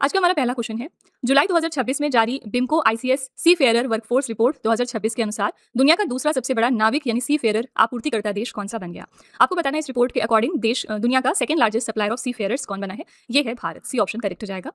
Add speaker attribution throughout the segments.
Speaker 1: आज का हमारा पहला क्वेश्चन है। जुलाई 2026 में जारी बिमको आईसीएस सी फेयरर वर्कफोर्स रिपोर्ट 2026 के अनुसार दुनिया का दूसरा सबसे बड़ा नाविक यानी सी फेयरर आपूर्तिकर्ता देश कौन सा बन गया। आपको बताना है इस रिपोर्ट के अकॉर्डिंग देश दुनिया का सेकंड लार्जेस्ट सप्लायर ऑफ सी फेयरर्स कौन बना है। ये है भारत। सी ऑप्शन करेक्ट हो जाएगा।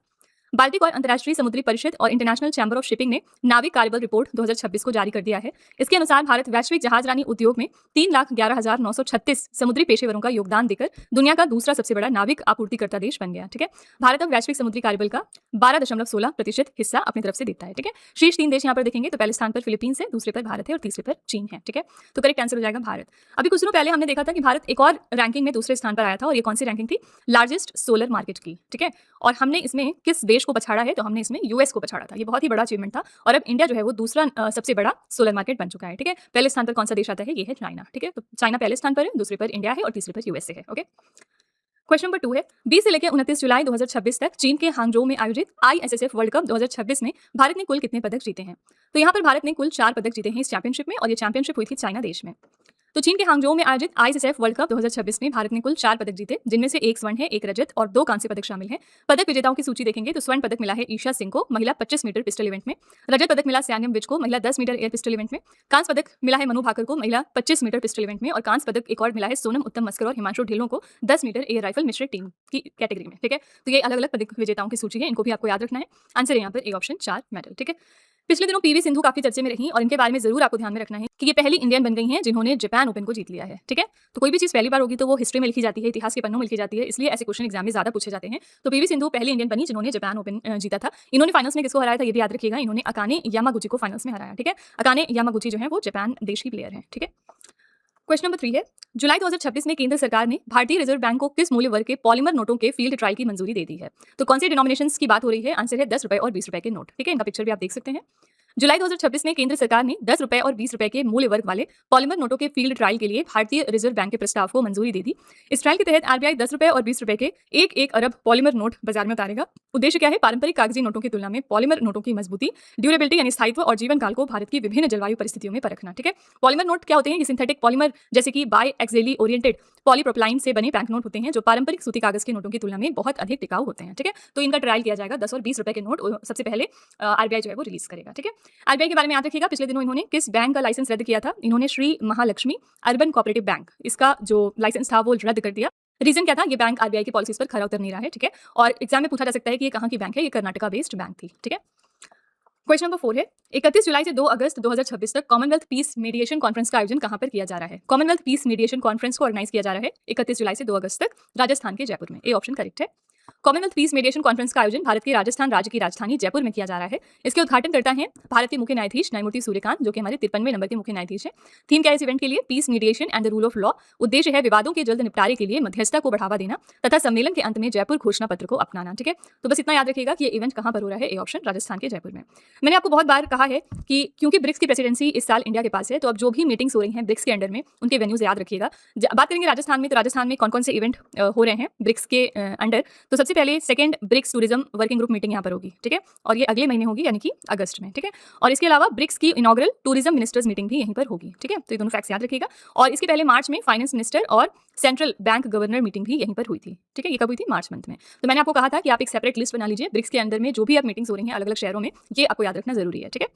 Speaker 1: बाल्टिक और अंतर्राष्ट्रीय समुद्री परिषद और इंटरनेशनल चैम्बर ऑफ शिपिंग ने नाविक कार्यबल रिपोर्ट 2026 को जारी कर दिया है। इसके अनुसार भारत वैश्विक जहाजरानी उद्योग में 3,11,936 समुद्री पेशेवरों का योगदान देकर दुनिया का दूसरा सबसे बड़ा नाविक आपूर्तिकर्ता देश बन गया। ठीक है, भारत अब वैश्विक समुद्री कार्यबल का 12.16% हिस्सा अपनी तरफ से देता है। ठीक है, शीर्ष 3 देश यहाँ पर देखेंगे तो पहले स्थान पर फिलीपींस है, दूसरे पर भारत है और तीसरे पर चीन है। ठीक है, तो करेक्ट आंसर हो जाएगा भारत। अभी कुछ दिनों पहले हमने देखा था कि भारत एक और रैंकिंग में दूसरे स्थान पर आया था और ये कौन सी रैंकिंग थी? लार्जेस्ट सोलर मार्केट की। ठीक है, और हमने इसमें किस देश को पछाड़ा है? तो हमने इसमें यूएस को पछाड़ा था। ये बहुत ही बड़ा अचीवमेंट था और अब इंडिया जो है वो दूसरा सबसे बड़ा सोलर मार्केट बन चुका है। ठीक है, पहले स्थान पर कौन सा देश आता है? ये है चाइना। ठीक है, तो चाइना पहले स्थान पर है, दूसरे पर इंडिया है और तीसरे पर यूएसए है। ओके, क्वेश्चन नंबर 2 है। 20 से लेकर 29 जुलाई 2026 तक चीन के हांगझोउ में आयोजित आईएसएसएफ वर्ल्ड कप 2026 में भारत ने कुल कितने पदक जीते हैं? तो यहाँ पर भारत ने कुल 4 पदक जीते हैं इस चैंपियनशिप में और ये चैंपियनशिप हुई थी चाइना देश में। तो चीन के हांगझोउ में आयोजित आईएसएसएफ वर्ल्ड कप 2026 में भारत ने कुल 4 पदक जीते, जिनमें से 1 स्वर्ण है, 1 रजत और 2 कांस्य पदक शामिल हैं। पदक विजेताओं की सूची देखेंगे तो स्वर्ण पदक मिला है ईशा सिंह को महिला 25 मीटर पिस्टल इवेंट में, रजत पदक मिला सैन्यम विज को महिला 10 मीटर एयर पिस्टल इवेंट में, कांस्य पदक मिला है मनु भाकर को महिला 25 मीटर पिस्टल इवेंट में और कांस्य पदक एक और मिला है सोनम उत्तम मस्कर और हिमांशु ढिल्लों को 10 मीटर एयर राइफल मिश्रित टीम की कैटेगरी में। ठीक है, तो ये अलग अलग पदक विजेताओं की सूची है, इनको भी आपको याद रखना है। आंसर है यहाँ पर ए ऑप्शन 4 मेडल। ठीक है, पिछले दिनों पीवी सिंधु काफी चर्चे में रही और इनके बारे में जरूर आपको ध्यान में रखना है कि ये पहली इंडियन बन गई हैं जिन्होंने जापान ओपन को जीत लिया है। ठीक है, तो कोई भी चीज पहली बार होगी तो वो हिस्ट्री में लिखी जाती है, इतिहास के पन्नों में लिखी जाती है, इसलिए ऐसे क्वेश्चन एग्जाम में ज्यादा पूछे जाते हैं। तो पीवी सिंधु पहली इंडियन बनी जिन्होंने जापान ओपन जीता था। इन्होंने फाइनल्स में किसको हराया था? ये भी याद रखिएगा, इन्होंने अकाने यामागुची को फाइनल्स में हराया। ठीक है, अकाने यामागुची जो है वो जापान देश की प्लेयर है। ठीक है, क्वेश्चन नंबर 3 है। जुलाई 2026 में केंद्र सरकार ने भारतीय रिजर्व बैंक को किस मूल्य वर्ग के पॉलीमर नोटों के फील्ड ट्रायल की मंजूरी दे दी है? तो कौन से डिनोमिनेशंस की बात हो रही है? आंसर है 10 रुपए और 20 रुपए के नोट। ठीक है, इनका पिक्चर भी आप देख सकते हैं। जुलाई 2026 में केंद्र सरकार ने 10 रुपए और 20 रुपए के मूल्य वर्ग वाले पॉलीमर नोटों के फील्ड ट्रायल के लिए भारतीय रिजर्व बैंक के प्रस्ताव को मंजूरी दे दी। इस ट्रायल के तहत आरबीआई 10 रुपए और 20 रुपए के 1-1 अरब पॉलीमर नोट बाजार में उतारेगा। उद्देश्य क्या है? पारंपरिक कागजी नोटों की तुलना में पॉलीमर नोटों की मजबूती, ड्यूरेबिलिटी यानी स्थायित्व और जीवन काल को भारत की विभिन्न जलवायु परिस्थितियों में परखना। ठीक है, पॉलीमर नोट क्या होते हैं? ये सिंथेटिक पॉलीमर जैसे कि बाय एक्सियली ओरिएंटेड पॉलीप्रोपिलाइन से बने बैंक नोट होते हैं जो पारंपरिक सूती कागज के नोटों की तुलना में बहुत अधिक टिकाऊ होते हैं। ठीक है, तो इनका ट्रायल किया जाएगा। 10 और 20 रुपए के नोट सबसे पहले आरबीआई जो है वो रिलीज करेगा। ठीक है, आरबीआई के बारे में याद रखिएगा, पिछले दिनों इन्होंने किस बैंक का लाइसेंस रद्द किया था? इन्होंने Shri Mahalakshmi urban cooperative bank, इसका जो लाइसेंस था वो रद्द कर दिया। रीजन क्या था? ये बैंक आरबीआई की पॉलिसीज पर खरा उतर नहीं रहा है। ठीक है, और एग्जाम में पूछा जा सकता है कि ये कहाँ की बैंक है? ये कर्नाटका बेस्ड बैंक थी। ठीक है, क्वेश्चन नंबर 4 है। 31 जुलाई से 2 अगस्त 2026 तक कॉमनवेल्थ पीस मीडिएशन कॉन्फ्रेंस का आयोजन कहां पर किया जा रहा है? कॉमनवेल्थ पीस मीडिएशन कॉन्फ्रेंस को ऑर्गेनाइज किया जा रहा है 31 जुलाई से 2 अगस्त तक राजस्थान के जयपुर में। ए ऑप्शन करेक्ट है। कॉमनवेल्थ पीस मीडिएशन कॉन्फ्रेंस का आयोजन भारत के राजस्थान राज्य की राजधानी जयपुर में किया जा रहा है। इसके उद्घाटन करता है भारत के मुख्य न्यायाधीश न्यायमूर्ति सूर्यकांत, जो कि हमारे 53वें नंबर के मुख्य न्यायाधीश हैं। थीम क्या है इस इवेंट के लिए? Peace mediation and the rule of law. उद्देश्य है विवादों के जल्द निपटारे के लिए मध्यस्थता को बढ़ावा देना तथा सम्मेलन के अंत में जयपुर घोषणा पत्र को अपनाना। ठीक है, तो बस इतना याद रखिएगा कि ये इवेंट कहां पर हो रहा है। ए ऑप्शन राजस्थान के जयपुर में। मैंने आपको बहुत बार कहा है कि क्योंकि ब्रिक्स की प्रेसिडेंसी इस साल इंडिया के पास है, तो अब जो भी मीटिंग्स हो रही हैं ब्रिक्स के अंडर में उनके वेन्यूज याद रखिएगा। बात करेंगे राजस्थान में, तो राजस्थान में कौन कौन से इवेंट हो रहे हैं ब्रिक्स के अंडर? तो सबसे पहले second BRICS tourism working group meeting यहाँ पर होगी। ठीक है, और ये अगले महीने होगी यानी कि अगस्त में। ठीक है, और इसके अलावा ब्रिक्स की इनॉग्रल टूरिज्म मिनिस्टर्स मीटिंग भी यहीं पर होगी। ठीक है, तो ये दोनों फैक्ट्स याद रखिएगा। और इसके पहले मार्च में फाइनेंस मिनिस्टर और सेंट्रल बैंक गवर्नर मीटिंग भी यहीं पर हुई थी। ठीक है, ये कब हुई थी? मार्च मंथ में। तो मैंने आपको कहा था कि आप एक सेपरेट लिस्ट बना लीजिए ब्रिक्स के अंदर में जो भी आप मीटिंग्स हो रही हैं अलग अलग शहरों में, ये आपको याद रखना जरूरी है। ठीक है,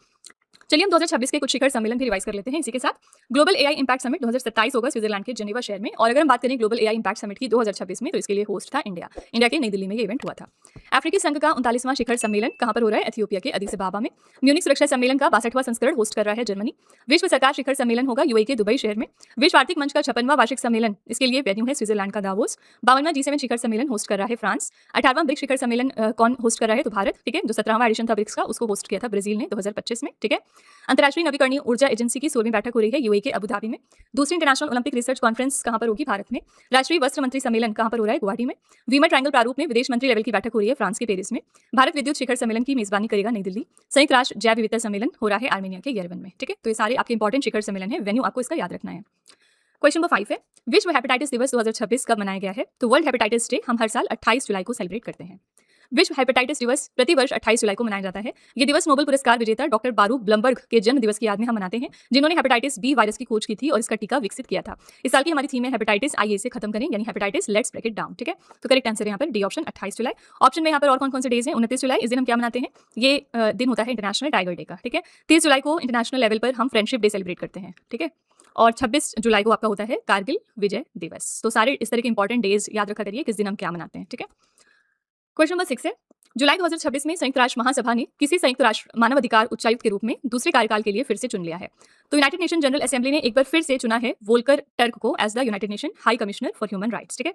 Speaker 1: चलिए हम 2026 के कुछ शिखर सम्मेलन भी रिवाइज कर लेते हैं। इसी के साथ ग्लोबल एआई इंपैक्ट समिट 2027 होगा स्विट्जरलैंड के जेनेवा शहर में। और अगर हम बात करें ग्लोबल एआई इंपैक्ट समिट की 2026 में, तो इसके लिए होस्ट था इंडिया के नई दिल्ली में ये इवेंट हुआ था। अफ्रीकी संघ का 39वां शिखर सम्मेलन कहां पर हो रहा है? एथियोपिया के अदीस अबाबा में। म्यूनिक सुरक्षा सम्मेलन का 62वां संस्करण होस्ट कर रहा है जर्मनी। विश्व सरकार शिखर सम्मेलन होगा यूएई के दुबई शहर में। विश्व आर्थिक मंच का 56वां वार्षिक सम्मेलन, इसके लिए वेन्यू है स्विट्जरलैंड का दावोस। 52वां G7 शिखर सम्मेलन होस्ट कर रहा है फ्रांस। 18वां ब्रिक्स शिखर सम्मेलन कौन होस्ट कर रहा है? तो भारत। ठीक है, जो 17वां एडिशन था ब्रिक्स का उसको होस्ट किया था ब्राजील ने 2025 में। ठीक है, अंतर्राष्ट्रीय नवीकरणीय ऊर्जा एजेंसी की 16वीं बैठक हो रही है यूएई के अबू धाबी में। दूसरी इंटरनेशनल ओलंपिक रिसर्च कॉन्फ्रेंस कहां पर होगी? भारत में। राष्ट्रीय वस्त्र मंत्री सम्मेलन कहां पर हो रहा है? गुवाहाटी में। वीमर ट्रायंगल प्रारूप में विदेश मंत्री लेवल की बैठक हो रही है फ्रांस के पेरिस में। भारत विद्युत शिखर सम्मेलन की मेजबानी करेगा नई दिल्ली। संयुक्त राष्ट्र जैव विविधता सम्मेलन हो रहा है आर्मेनिया के येरेवन में। ठीक है, तो ये सारे आपके इंपॉर्टेंट शिखर सम्मेलन है, वेन्यू आपको इसका याद रखना है। क्वेश्चन नंबर 5 है। विश्व हेपेटाइटिस दिवस 2026 कब मनाया गया है? तो वर्ल्ड हेपेटाइटिस डे हम हर साल 28 जुलाई को सेलिब्रेट करते हैं। विश्व हेपेटाइटिस दिवस प्रतिवर्ष 28 जुलाई को मनाया जाता है। ये दिवस नोबेल पुरस्कार विजेता डॉक्टर बारूक ब्लमबर्ग के जन्म दिवस की याद में हम मनाते हैं, जिन्होंने हेपेटाइटिस बी वायरस की खोज की थी और इसका टीका विकसित किया था। इस साल की हमारी थीम है हेपेटाइटिस, आइए इसे खत्म करें, यानी hepatitis let's break it down. ठीक है, तो करेक्ट आंसर है यहाँ पर डी ऑप्शन 28 जुलाई। ऑप्शन में यहाँ पर और कौन कौन से डेज हैं? 29 जुलाई, इस दिन हम क्या मनाते हैं? ये दिन होता है इंटरनेशनल टाइगर डे का। ठीक है, 30 जुलाई को इंटरनेशनल लेवल पर हम फ्रेंडशिप डे सेलिब्रेट करते हैं। ठीक है, और 26 जुलाई को आपका होता है कारगिल विजय दिवस। तो सारे इस तरह के इंपॉर्टेंट डेज याद रखा करिए किस दिन हम क्या मनाते हैं। ठीक है, क्वेश्चन नंबर 6 है, जुलाई 2026 में संयुक्त राष्ट्र महासभा ने किसी संयुक्त राष्ट्र मानवाधिकार उच्चायुक्त के रूप में दूसरे कार्यकाल के लिए फिर से चुन लिया है। तो यूनाइटेड नेशन जनरल असेंबली ने एक बार फिर से चुना है वोल्कर टर्क को as the United Nation High Commissioner for Human Rights. ठीक है,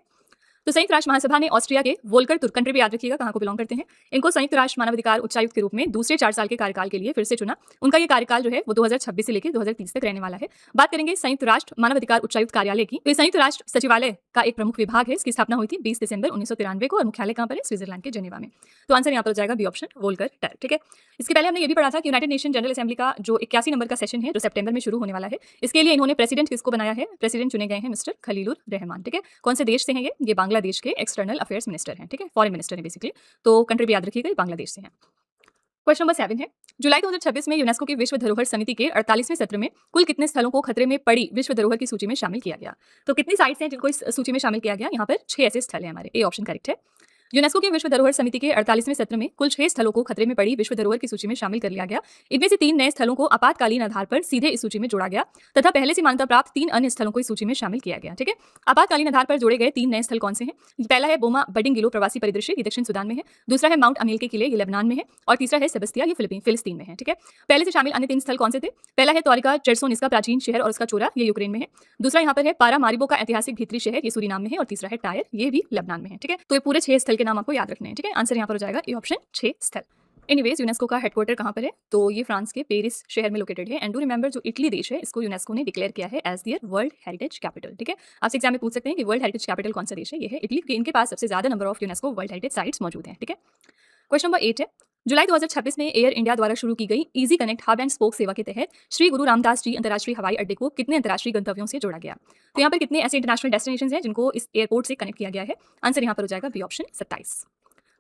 Speaker 1: तो संयुक्त राष्ट्र महासभा ने ऑस्ट्रिया के वोल्कर तुर्क, कंट्री भी याद रखिएगा कहाँ को बिलोंग करते हैं, इनको संयुक्त राष्ट्र मानवाधिकार उच्चायुक्त के रूप में दूसरे 4 साल के कार्यकाल के लिए फिर से चुना। उनका ये कार्यकाल जो है वो 2026 से लेकर 2030 तक रहने वाला है। बात करेंगे संयुक्त राष्ट्र मानवाधिकार उच्चायुक्त कार्यालय की, तो संयुक्त राष्ट्र सचिवालय का एक प्रमुख विभाग है। इसकी स्थापना हुई थी 20 दिसंबर 1993 को और मुख्यालय कहाँ पर है? स्विट्जरलैंड के जेनेवा में। तो आंसर यहाँ पर हो जाएगा बी ऑप्शन वोल्कर टर्क। ठीक है, इसके पहले हमने ये भी पढ़ा था कि यूनाइटेड नेशन जनरल असेंबली का जो 81 नंबर का सेशन है जो सितंबर में शुरू होने वाला है, इसके लिए इन्होंने प्रेसिडेंट किसको बनाया है? प्रेसिडेंट चुने गए हैं मिस्टर खलीलुर रहमान। ठीक है, कौन से देश से हैं ये? बांग्लादेश के एक्सटर्नल अफेयर्स मिनिस्टर हैं। ठीक है, फॉरेन मिनिस्टर है बेसिकली, तो कंट्री भी याद रखिएगा, बांग्लादेश से हैं। क्वेश्चन नंबर 7 है, जुलाई 2026 में यूनेस्को की विश्व धरोहर समिति के 48वें सत्र में कुल कितने स्थलों को खतरे में पड़ी विश्व धरोहर की सूची में शामिल किया गया? तो कितनी साइट्स हैं जिनको इस सूची में शामिल किया गया? यहाँ पर 6 ऐसे स्थल हैं हमारे। ए ऑप्शन करेक्ट है। यूनेस्को की विश्व धरोहर समिति के 48वें सत्र में कुल 6 स्थलों को खतरे में पड़ी विश्व धरोहर की सूची में शामिल कर लिया गया। इनमें से 3 नए स्थलों को आपातकालीन आधार पर सीधे इस सूची में जोड़ा गया तथा पहले से मान्यता प्राप्त 3 अन्य स्थलों को इस सूची में शामिल किया गया। ठीक है, आपातकालीन आधार पर जोड़े गए 3 नए स्थल कौन से हैं? पहला है बोमा बडिंगिलो प्रवासी परिदृश्य, ये दक्षिण सुदान में है। दूसरा है माउंट अमील के किले, ये लेबनान में है। और तीसरा है सेबस्तिया, ये फिलिस्तीन में है। ठीक है, पहले से शामिल अन्य 3 स्थल कौन से थे? पहला है तोरिका चेरसोनिस्का प्राचीन शहर और उसका चोरा, ये यूक्रेन में है। दूसरा यहाँ पर है पारा मारिबो का ऐतिहासिक भीतरी शहर, ये सूरीनाम में है। और तीसरा है टायर, ये भी लेबनान में है। ठीक है, तो ये पूरे 6 स्थल के नाम आपको याद रखने हैं। ठीक है, आंसर यहाँ पर हो जाएगा ए ऑप्शन 6 स्थल। एनीवेज, यूनेस्को का हेडक्वार्टर कहाँ पर है? तो ये फ्रांस के पेरिस शहर में लोकेटेड है। एंड डू रिमेंबर, जो इटली देश है इसको यूनेस्को ने डिक्लेयर किया है as their world heritage capital. ठीक है, आपसे एग्जाम में पूछ सकते हैं कि वर्ल्ड हेरिटेज कैपिटल कौन सा देश है? ये है इटली। इनके पास सबसे ज्यादा number of UNESCO world heritage sites मौजूद हैं। ठीक है, क्वेश्चन नंबर 8 है, जुलाई 2026 में एयर इंडिया द्वारा शुरू की गई easy connect hub and spoke सेवा के तहत श्री गुरु रामदास जी अंतर्राष्ट्रीय हवाई अड्डे को कितने अंतर्राष्ट्रीय गंतव्यों से जोड़ा गया? तो यहाँ पर कितने ऐसे इंटरनेशनल डेस्टिनेशंस हैं जिनको इस एयरपोर्ट से कनेक्ट किया गया है? आंसर यहाँ पर हो जाएगा बी ऑप्शन 27।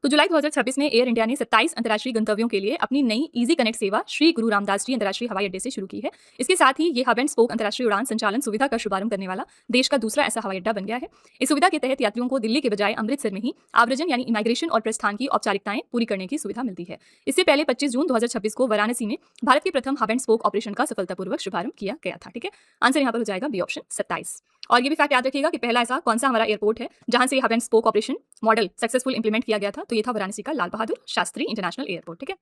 Speaker 1: तो जुलाई 2026 में एयर इंडिया ने 27 अंतर्राष्ट्रीय गंतव्यों के लिए अपनी नई इजी कनेक्ट सेवा श्री गुरु रामदास जी अंतर्राष्ट्रीय हवाई अड्डे से शुरू की है। इसके साथ ही ये हब एंड स्पोक अंतर्राष्ट्रीय उड़ान संचालन सुविधा का शुभारंभ करने वाला देश का दूसरा ऐसा हवाई अड्डा बन गया है। इस सुविधा के तहत यात्रियों को दिल्ली के बजाय अमृतसर में ही आव्रजन यानी इमाइग्रेशन और प्रस्थान की औपचारिकताएं पूरी करने की सुविधा मिलती है। इससे पहले 25 जून 2026 को वाराणसी में भारत के प्रथम हब एंड स्पोक ऑपरेशन का सफलतापूर्वक शुभारंभ किया गया था। ठीक है, आंसर यहाँ पर हो जाएगा बी ऑप्शन 27। और ये भी फैक्ट याद रखिएगा कि पहला ऐसा कौन सा हमारा एयरपोर्ट है जहां से hub and spoke operation model successful implement किया गया था? तो ये था वाराणसी का लाल बहादुर शास्त्री इंटरनेशनल एयरपोर्ट। ठीक है,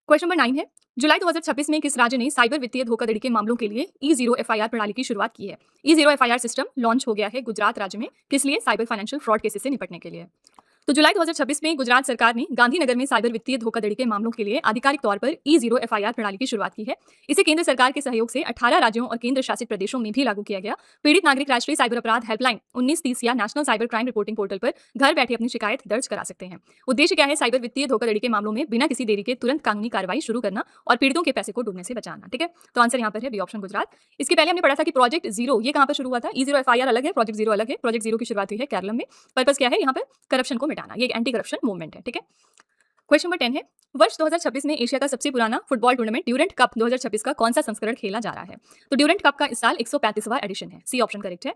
Speaker 1: क्वेश्चन नंबर 9 है, जुलाई 2026 में किस राज्य ने साइबर वित्तीय धोखाधड़ी के मामलों के लिए E0 FIR प्रणाली की शुरुआत की है? E0 FIR सिस्टम लॉन्च हो गया है गुजरात राज्य में, किस लिए? साइबर फाइनेंशियल फ्रॉड केसेस से निपटने के लिए। तो जुलाई 2026 में गुजरात सरकार ने गांधीनगर में साइबर वित्तीय धोखाधड़ी के मामलों के लिए आधिकारिक तौर पर E0 FIR प्रणाली की शुरुआत की है। इसे केंद्र सरकार के सहयोग से 18 राज्यों और केंद्र शासित प्रदेशों में भी लागू किया गया। पीड़ित नागरिक राष्ट्रीय साइबर अपराध हेल्पलाइन 1930 या national cyber crime reporting portal पर घर बैठे अपनी शिकायत दर्ज करा सकते हैं। उद्देश्य क्या है? साइबर वित्तीय धोखाधड़ी के मामलों में बिना किसी देरी के तुरंत कानूनी कार्रवाई शुरू करना और पीड़ितों के पैसे को डूबने से बचाना। ठीक है, तो आंसर यहाँ पर है बी ऑप्शन गुजरात। इसके पहले हमने पढ़ा था कि प्रोजेक्ट जीरो ये कहाँ पर शुरू हुआ था? E0 FIR अलग है, प्रोजेक्ट जीरो अलग है। प्रोजेक्ट जीरो की शुरुआत हुई है केरल में। पर्पस क्या है? यहाँ पर करप्शन को मिटाना, ये एंटी करप्शन मूवमेंट है। ठीक है, क्वेश्चन नंबर 10 है, वर्ष 2026 में एशिया का सबसे पुराना फुटबॉल टूर्नामेंट ड्यूरेंट कप 2026 का कौन सा संस्करण खेला जा रहा है? तो ड्यूरेंट कप का इस साल 135वां एडिशन है। सी ऑप्शन करेक्ट है।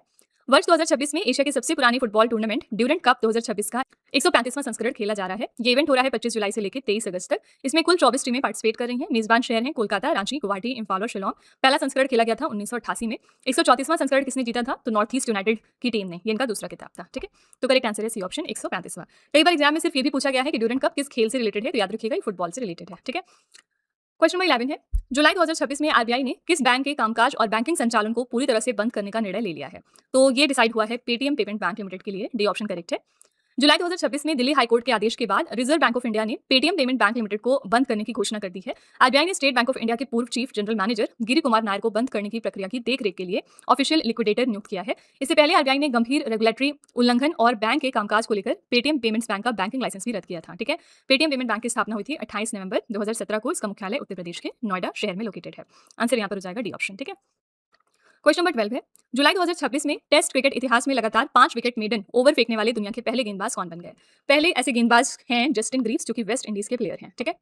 Speaker 1: वर्ष 2026 में एशिया के सबसे पुराने फुटबॉल टूर्नामेंट ड्यूरेंट कप 2026 का 135वां संस्करण खेला जा रहा है। ये इवेंट हो रहा है 25 जुलाई से लेकर 23 अगस्त तक। इसमें कुल 24 टीमें पार्टिसिपेट कर रही हैं। मेजबान शहर हैं कोलकाता, रांची, गुवाहाटी, इम्फाल और शिलोंग। पहला संस्करण खेला गया था 1988 में। 134वां संस्करण किसने जीता था? तो नॉर्थ ईस्ट यूनाइटेड की टीम ने। ये इनका दूसरा खिताब था। ठीक है, तो करेक्ट आंसर है सी ऑप्शन 135वां। कई बार एग्जाम में सिर्फ ये भी पूछा गया है कि ड्यूरेंट कप किस खेल से रिलेटेड है, तो याद रखिएगा ये फुटबॉल से रिलेटेड है। ठीक है, क्वेश्चन नंबर 11 है, जुलाई 2026 में आरबीआई ने किस बैंक के कामकाज और बैंकिंग संचालन को पूरी तरह से बंद करने का निर्णय ले लिया है? तो ये डिसाइड हुआ है पेटीएम पेमेंट बैंक लिमिटेड के लिए। डी ऑप्शन करेक्ट है। जुलाई 2026 में दिल्ली हाईकोर्ट के आदेश के बाद रिजर्व बैंक ऑफ इंडिया ने पेटीएम पेमेंट बैंक लिमिटेड को बंद करने की घोषणा कर दी है। आरबीआई ने स्टेट बैंक ऑफ इंडिया के पूर्व चीफ जनरल मैनेजर गिरी कुमार नायर को बंद करने की प्रक्रिया की देखरेख के लिए ऑफिशियल लिक्विडेटर नियुक्त किया है। इससे पहले आरबीआई ने गंभीर रेगुलेटरी उल्लंघन और बैंक के कामकाज को लेकर पेटीएम पेमेंट्स बैंक का बैंकिंग लाइसेंस भी रद्द किया था। ठीक है, पेटीएम पेमेंट बैंक की स्थापना हुई थी 28 नवंबर 2017 को। इसका मुख्यालय उत्तर प्रदेश के नोएडा शहर में लोकेटेड है। आंसर यहाँ पर हो जाएगा डी ऑप्शन। ठीक है, क्वेश्चन नंबर 12 है, जुलाई 2026 में टेस्ट क्रिकेट इतिहास में लगातार 5 विकेट मेडन ओवर फेंकने वाले दुनिया के पहले गेंदबाज कौन बन गए? पहले ऐसे गेंदबाज हैं जस्टिन ग्रीव्स, जो कि वेस्ट इंडीज के प्लेयर हैं। ठीक है,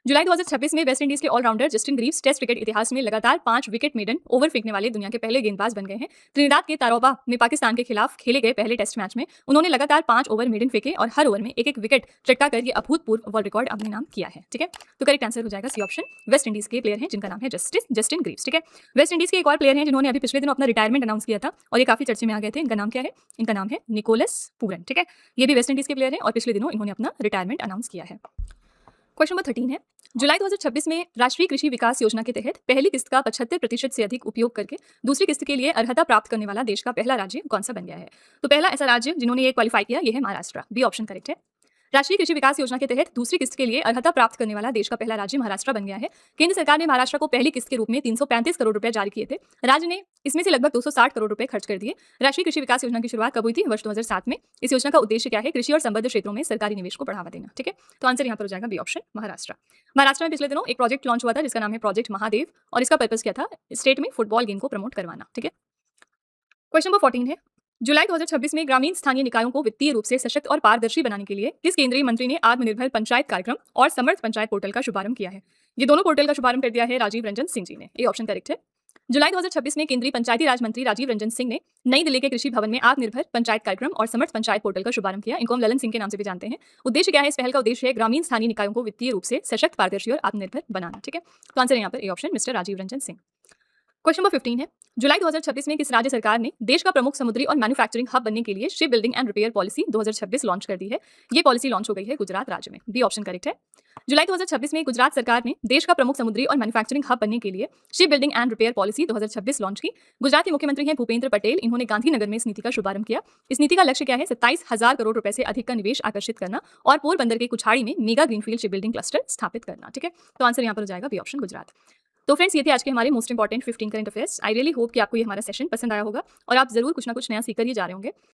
Speaker 1: जुलाई 2026 में वेस्ट इंडीज के allrounder Justin Greaves test cricket इतिहास में लगातार 5 विकेट मेडन ओवर फेंकने वाले दुनिया के पहले गेंदबाज बन गए हैं। त्रिनिदाद के तारोबा में पाकिस्तान के खिलाफ खेले गए पहले टेस्ट मैच में उन्होंने लगातार 5 ओवर मेडन फेंके और हर ओवर में एक एक विकेट चटका कर ये अभूतपूर्व वर्ल्ड रिकॉर्ड अपने नाम किया है। ठीक है, तो करेक्ट आंसर हो जाएगा सी ऑप्शन, वेस्ट इंडीज के प्लेयर हैं जिनका नाम है जस्टिन ग्रीव्स। ठीक है, वेस्ट इंडीज के एक और प्लेयर हैं जिन्होंने अभी पिछले दिनों अपना रिटायरमेंट अनाउंस किया था और ये काफी चर्चे में आ गए थे। इनका नाम क्या है? इनका नाम है निकोलस पूरन। ठीक है, ये भी वेस्ट इंडीज के प्लेयर हैं और पिछले दिनों इन्होंने अपना रिटायरमेंट अनाउंस किया है। क्वेश्चन नंबर 13 है, जुलाई 2026 में राष्ट्रीय कृषि विकास योजना के तहत पहली किस्त का 75% से अधिक उपयोग करके दूसरी किस्त के लिए अर्हता प्राप्त करने वाला देश का पहला राज्य कौन सा बन गया है? तो पहला ऐसा राज्य जिन्होंने ये क्वालिफाई किया, ये है महाराष्ट्र। बी ऑप्शन करेक्ट है। राष्ट्रीय कृषि विकास योजना के तहत दूसरी किस्त के लिए अर्हता प्राप्त करने वाला देश का पहला राज्य महाराष्ट्र बन गया है। केंद्र सरकार ने महाराष्ट्र को पहली किस्त के रूप में 335 करोड़ रुपए जारी किए थे। राज्य ने इसमें से लगभग 260 करोड़ रुपए खर्च कर दिए। राष्ट्रीय कृषि विकास योजना की शुरुआत कब हुई थी? वर्ष 2007 में। इस योजना का उद्देश्य क्या है? कृषि और संबद्ध क्षेत्रों में सरकारी निवेश को बढ़ावा देना। ठीक है, तो आंसर यहाँ पर हो जाएगा बी ऑप्शन, महाराष्ट्र। महाराष्ट्र में पिछले दिनों एक प्रोजेक्ट लॉन्च हुआ था जिसका नाम है प्रोजेक्ट महादेव और इसका पर्पस क्या था? स्टेट में फुटबॉल गेम को प्रमोट करवाना। ठीक है, क्वेश्चन नंबर 14 है, जुलाई 2026 में ग्रामीण स्थानीय निकायों को वित्तीय रूप से सशक्त और पारदर्शी बनाने के लिए किस केंद्रीय मंत्री ने आत्मनिर्भर पंचायत कार्यक्रम और समर्थ पंचायत पोर्टल का शुभारंभ किया है? ये दोनों पोर्टल का शुभारंभ कर दिया है राजीव रंजन सिंह जी ने। ये ऑप्शन करेक्ट है। जुलाई 2026 में केंद्रीय पंचायती राज मंत्री राजीव रंजन सिंह ने नई दिल्ली के कृषि भवन में आत्मनिर्भर पंचायत कार्यक्रम और समर्थ पंचायत पोर्टल का शुभारंभ किया। इनको हम ललन सिंह के नाम से भी जानते हैं। उद्देश्य क्या है इस पहल का? उद्देश्य है ग्रामीण स्थानीय निकायों को वित्तीय रूप से सशक्त, पारदर्शी और आत्मनिर्भर बनाना। ठीक है, तो आंसर यहाँ पर A option, mister Rajiv Ranjan Singh. Question number 15 है, जुलाई 2026 में किस राज्य सरकार ने देश का प्रमुख समुद्री और मैन्युफैक्चरिंग हब बनने के लिए ship building and repair policy 2026 launch कर दी है? ये पॉलिसी लॉन्च हो गई है गुजरात राज्य में। बी ऑप्शन करेक्ट है। जुलाई 2026 में गुजरात सरकार ने देश का प्रमुख समुद्री और मैन्युफैक्चरिंग हब बनने के लिए ship building and repair policy 2026 launch की। गुजरात के मुख्यमंत्री हैं भूपेंद्र पटेल। इन्होंने गांधीनगर में इस नीति का शुभारंभ किया। इस नीति का लक्ष्य क्या है? 27,000 करोड़ रुपए से अधिक का निवेश आकर्षित करना और पोरबंदर के कुछाड़ी में mega greenfield ship building cluster स्थापित करना। ठीक है, तो आंसर यहाँ पर हो जाएगा बी ऑप्शन, गुजरात। तो फ्रेंड्स, ये थे आज के हमारे most important 15 current affairs. I really hope कि आपको ये हमारा सेशन पसंद आया होगा और आप जरूर कुछ ना कुछ नया सीख कर ही जा रहे होंगे।